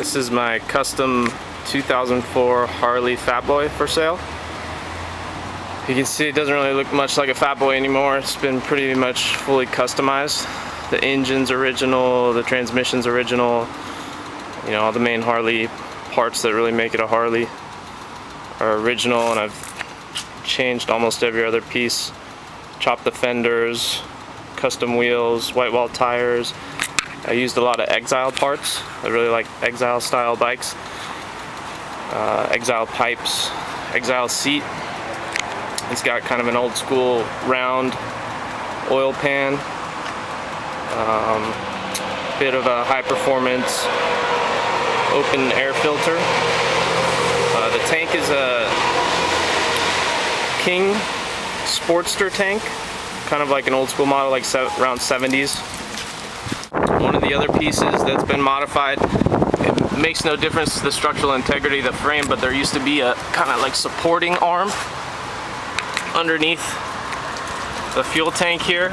This is my custom 2004 Harley Fat Boy for sale. You can see it doesn't really look much like a Fat Boy anymore. It's been pretty much fully customized. The engine's original, the transmission's original. You know, all the main Harley parts that really make it a Harley are original, and I've changed almost every other piece. Chopped the fenders, custom wheels, white wall tires. I used a lot of Exile parts. I really like Exile style bikes. Exile pipes, Exile seat. It's got kind of an old school round oil pan. Bit of a high performance open air filter. The tank is a King Sportster tank, kind of like an old school model, like around 70s. One of the other pieces that's been modified, it makes no difference to the structural integrity of the frame, but there used to be a kind of like supporting arm underneath the fuel tank here.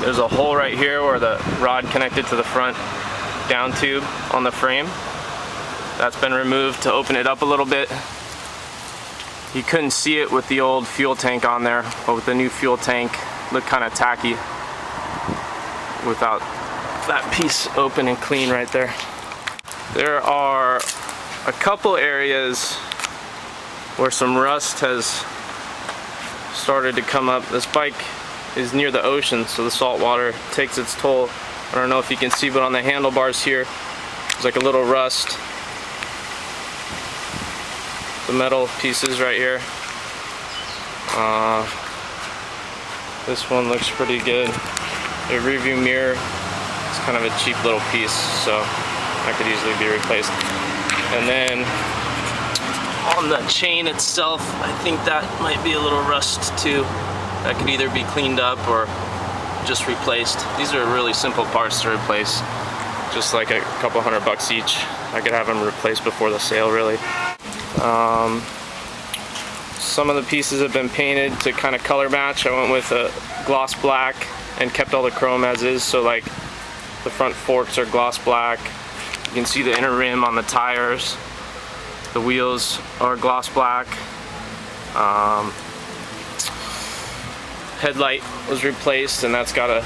There's a hole right here where the rod connected to the front down tube on the frame. That's been removed to open it up a little bit. You couldn't see it with the old fuel tank on there, but with the new fuel tank, it looked kind of tacky without that piece open and clean right there. There are a couple areas where some rust has started to come up. This bike is near the ocean, so the salt water takes its toll. I don't know if you can see, but on the handlebars here, there's like a little rust. The metal pieces right here. This one looks pretty good. The rearview mirror, it's kind of a cheap little piece, so that could easily be replaced. And then on the chain itself, I think that might be a little rust too. That could either be cleaned up or just replaced. These are really simple parts to replace, just like a couple $100 each. I could have them replaced before the sale, really. Some of the pieces have been painted to kind of color match. I went with a gloss black and kept all the chrome as is, so like the front forks are gloss black. You can see the inner rim on the tires. The wheels are gloss black. Headlight was replaced, and that's got a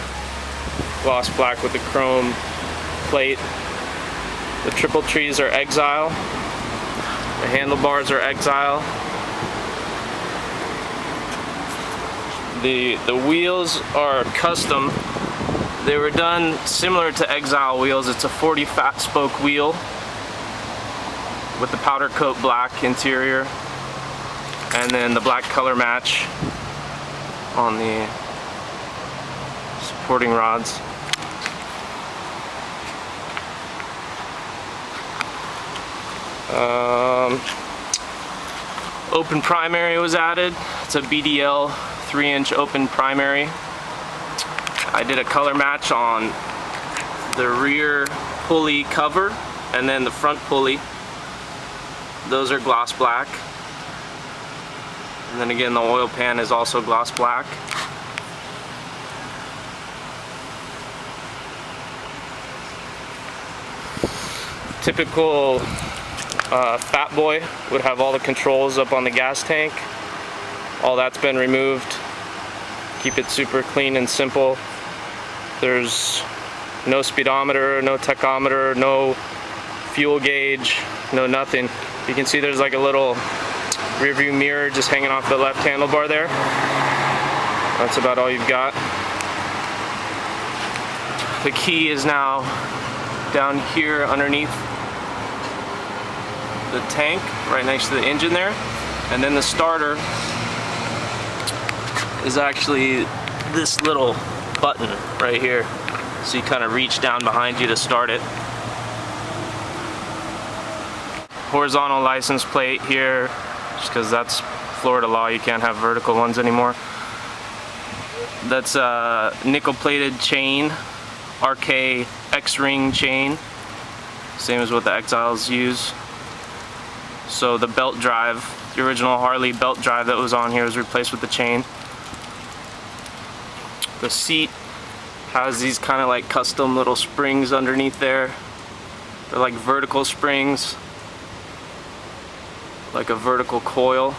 gloss black with the chrome plate. The triple trees are Exile. The handlebars are Exile. The wheels are custom. They were done similar to Exile wheels. It's a 40 fat spoke wheel with the powder coat black interior, and then the black color match on the supporting rods. Open primary was added. It's a BDL 3-inch open primary. I did a color match on the rear pulley cover and then the front pulley. Those are gloss black. And then again, the oil pan is also gloss black. Typical Fat Boy would have all the controls up on the gas tank. All that's been removed. Keep it super clean and simple. There's no speedometer, no tachometer, no fuel gauge, no nothing. You can see there's like a little rear view mirror just hanging off the left handlebar there. That's about all you've got. The key is now down here underneath the tank, right next to the engine there. And then the starter is actually this little button right here. So you kind of reach down behind you to start it. Horizontal license plate here, just because that's Florida law, you can't have vertical ones anymore. That's a nickel plated chain, RK X-ring chain, same as what the Exiles use. So the belt drive, the original Harley belt drive that was on here was replaced with the chain. The seat has these kind of like custom little springs underneath there. They're like vertical springs, like a vertical coil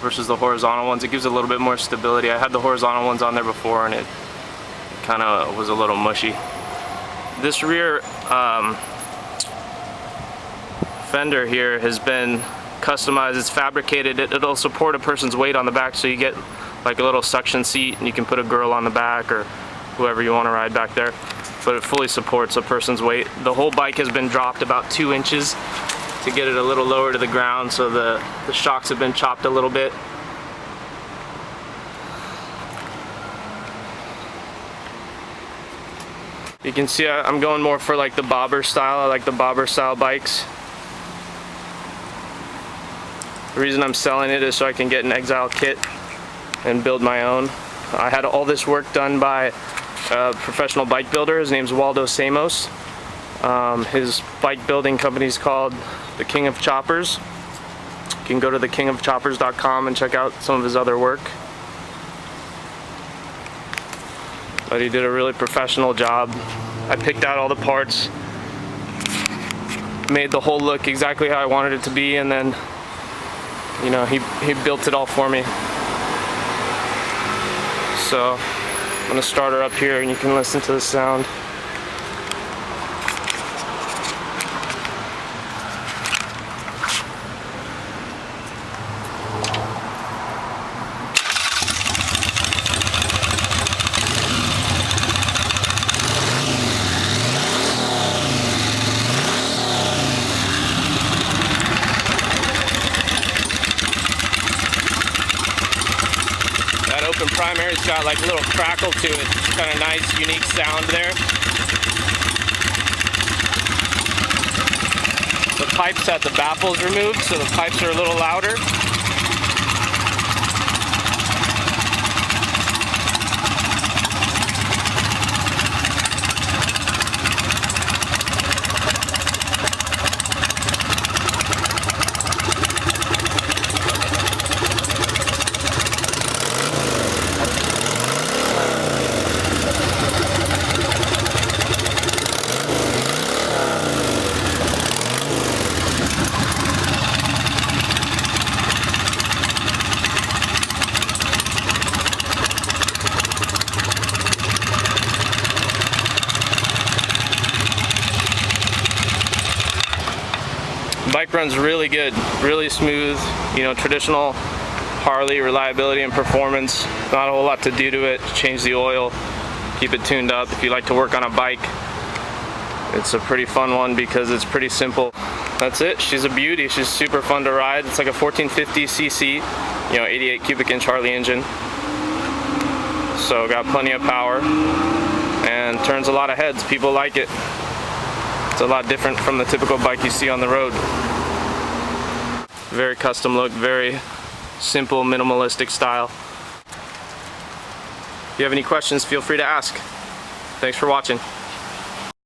versus the horizontal ones. It gives a little bit more stability. I had the horizontal ones on there before and it kind of was a little mushy. This rear fender here has been customized. It's fabricated. It'll support a person's weight on the back, so you get like a little suction seat and you can put a girl on the back or whoever you want to ride back there, but it fully supports a person's weight. The whole bike has been dropped about 2 inches to get it a little lower to the ground, so the shocks have been chopped a little bit. You can see I'm going more for like the bobber style. I like the bobber style bikes. The reason I'm selling it is so I can get an Exile kit and build my own. I had all this work done by a professional bike builder. His name's Waldo Samos. His bike building company is called The King of Choppers. You can go to thekingofchoppers.com and check out some of his other work. But he did a really professional job. I picked out all the parts, made the whole look exactly how I wanted it to be, and then, you know, he built it all for me. So I'm gonna start her up here and you can listen to the sound. Open primary's got like a little crackle to it. It's kind of nice, unique sound there. The pipes had the baffles removed, so the pipes are a little louder. Bike runs really good, really smooth, you know, traditional Harley reliability and performance. Not a whole lot to do to it. Change the oil, keep it tuned up. If you like to work on a bike, it's a pretty fun one because it's pretty simple. That's it. She's a beauty. She's super fun to ride. It's like a 1450 cc, you know, 88 cubic inch Harley engine. So got plenty of power and turns a lot of heads. People like it. It's a lot different from the typical bike you see on the road. Very custom look, very simple, minimalistic style. If you have any questions, feel free to ask. Thanks for watching.